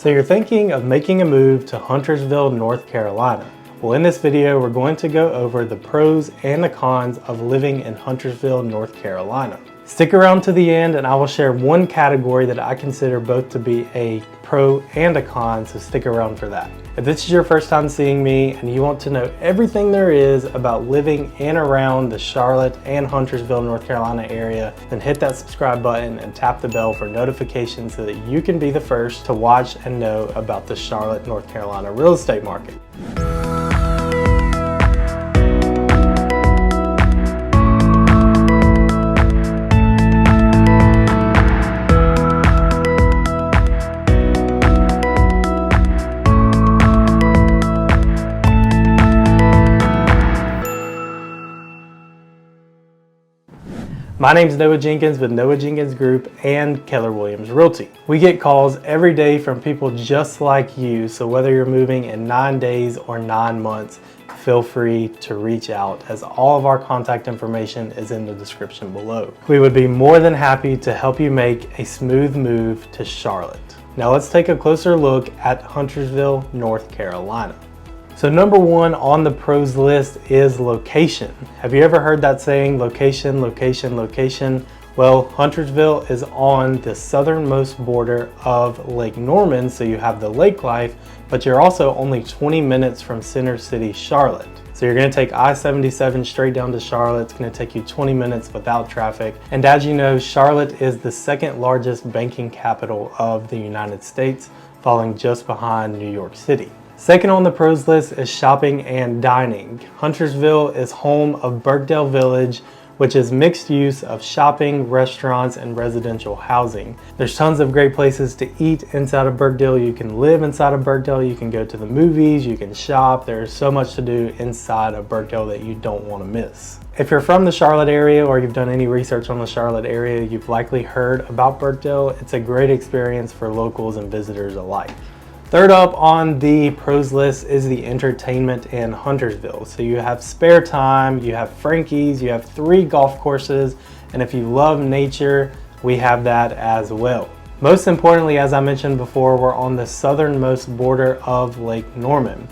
So you're thinking of making a move to Huntersville, North Carolina. Well, in this video, we're going to go over the pros and the cons of living in Huntersville, North Carolina. Stick around to the end and I will share one category that I consider both to be a pro and a con, so stick around for that. If this is your first time seeing me and you want to know everything there is about living in and around the Charlotte and Huntersville, North Carolina area, then hit that subscribe button and tap the bell for notifications so that you can be the first to watch and know about the Charlotte, North Carolina real estate market. My name is Noah Jenkins with Noah Jenkins Group and Keller Williams Realty. We get calls every day from people just like you, so whether you're moving in 9 days or 9 months, feel free to reach out as all of our contact information is in the description below. We would be more than happy to help you make a smooth move to Charlotte. Now let's take a closer look at Huntersville, North Carolina. So number one on the pros list is location. Have you ever heard that saying, location, location, location? Well, Huntersville is on the southernmost border of Lake Norman, so you have the lake life, but you're also only 20 minutes from Center City, Charlotte. So you're gonna take I-77 straight down to Charlotte. It's gonna take you 20 minutes without traffic. And as you know, Charlotte is the second largest banking capital of the United States, falling just behind New York City. Second on the pros list is shopping and dining. Huntersville is home of Birkdale Village, which is mixed use of shopping, restaurants, and residential housing. There's tons of great places to eat inside of Birkdale. You can live inside of Birkdale, you can go to the movies, you can shop. There's so much to do inside of Birkdale that you don't want to miss. If you're from the Charlotte area or you've done any research on the Charlotte area, you've likely heard about Birkdale. It's a great experience for locals and visitors alike. Third up on the pros list is the entertainment in Huntersville. So you have spare time, you have Frankie's, you have 3 golf courses, and if you love nature, we have that as well. Most importantly, as I mentioned before, we're on the southernmost border of Lake Norman.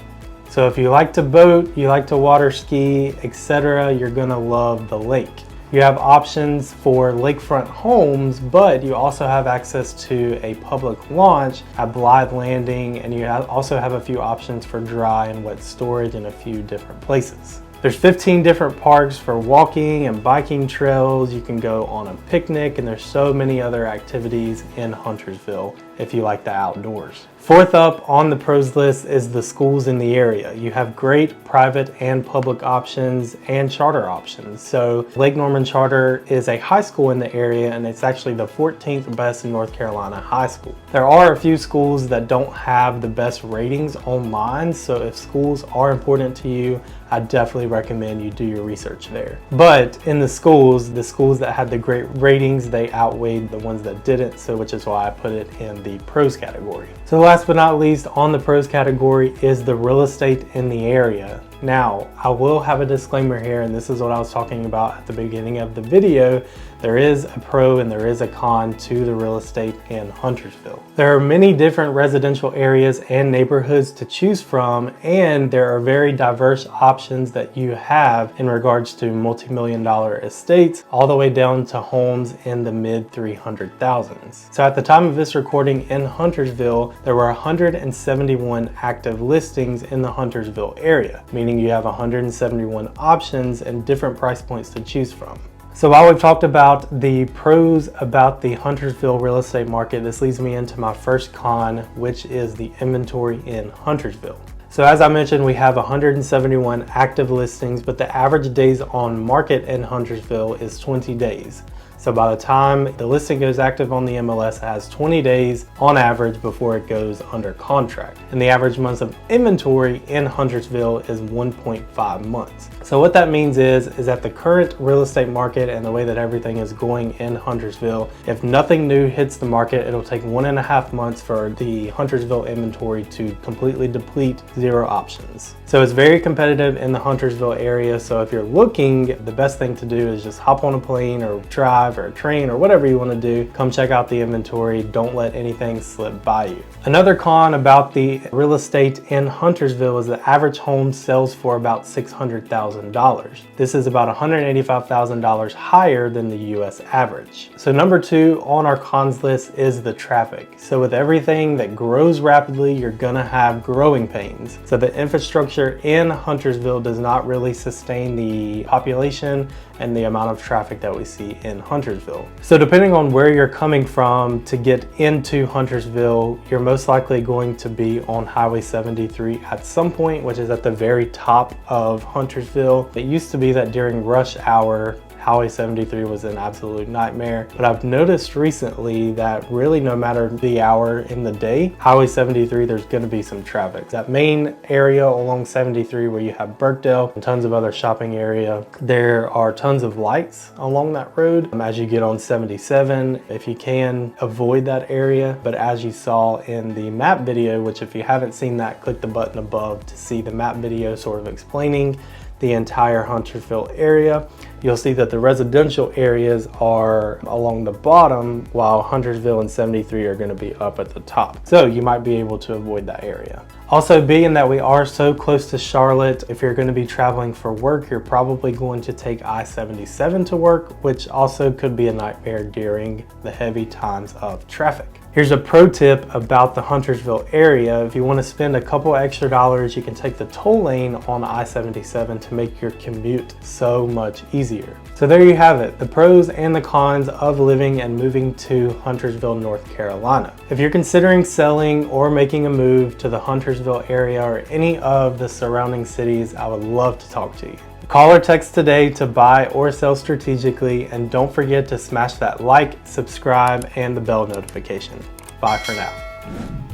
So if you like to boat, you like to water ski, etc., you're gonna love the lake. You have options for lakefront homes, but you also have access to a public launch at Blythe Landing, and you also have a few options for dry and wet storage in a few different places. There's 15 different parks for walking and biking trails. You can go on a picnic, and there's so many other activities in Huntersville if you like the outdoors. Fourth up on the pros list is the schools in the area. You have great private and public options and charter options. So Lake Norman Charter is a high school in the area, and it's actually the 14th best in North Carolina high school. There are a few schools that don't have the best ratings online, so if schools are important to you, I definitely recommend you do your research there. But in the schools that had the great ratings, they outweighed the ones that didn't, so which is why I put it in the pros category. So last but not least on the pros category is the real estate in the area. Now, I will have a disclaimer here, and this is what I was talking about at the beginning of the video. There is a pro and there is a con to the real estate in Huntersville. There are many different residential areas and neighborhoods to choose from, and there are very diverse options that you have in regards to multi-million-dollar estates all the way down to homes in the mid 300,000s. So at the time of this recording in Huntersville, there were 171 active listings in the Huntersville area, meaning you have 171 options and different price points to choose from. So while we've talked about the pros about the Huntersville real estate market, this leads me into my first con, which is the inventory in Huntersville. So as I mentioned, we have 171 active listings, but the average days on market in Huntersville is 20 days. So by the time the listing goes active on the MLS, it has 20 days on average before it goes under contract. And the average months of inventory in Huntersville is 1.5 months. So what that means is that the current real estate market and the way that everything is going in Huntersville, if nothing new hits the market, it'll take 1.5 months for the Huntersville inventory to completely deplete, 0 options. So it's very competitive in the Huntersville area. So if you're looking, the best thing to do is just hop on a plane or drive drive or a train or whatever you want to do, come check out the inventory. Don't let anything slip by you. Another con about the real estate in Huntersville is the average home sells for about $600,000. This is about $185,000 higher than the US average. So number 2 on our cons list is the traffic. So with everything that grows rapidly, you're gonna have growing pains. So the infrastructure in Huntersville does not really sustain the population and the amount of traffic that we see in Huntersville. So depending on where you're coming from to get into Huntersville, you're most likely going to be on Highway 73 at some point, which is at the very top of Huntersville. It used to be that during rush hour, Highway 73 was an absolute nightmare, but I've noticed recently that really no matter the hour in the day, Highway 73, there's gonna be some traffic. That main area along 73 where you have Burkdale and tons of other shopping area, there are tons of lights along that road. As you get on 77, if you can, avoid that area, but as you saw in the map video, which if you haven't seen that, click the button above to see the map video sort of explaining the entire Huntersville area. You'll see that the residential areas are along the bottom while Huntersville and 73 are going to be up at the top. So you might be able to avoid that area. Also, being that we are so close to Charlotte, if you're going to be traveling for work, you're probably going to take I-77 to work, which also could be a nightmare during the heavy times of traffic. Here's a pro tip about the Huntersville area. If you want to spend a couple extra dollars, you can take the toll lane on I-77 to make your commute so much easier. So there you have it, the pros and the cons of living and moving to Huntersville, North Carolina. If you're considering selling or making a move to the Huntersville area or any of the surrounding cities, I would love to talk to you. Call or text today to buy or sell strategically, and don't forget to smash that like, subscribe, and the bell notification. Bye for now.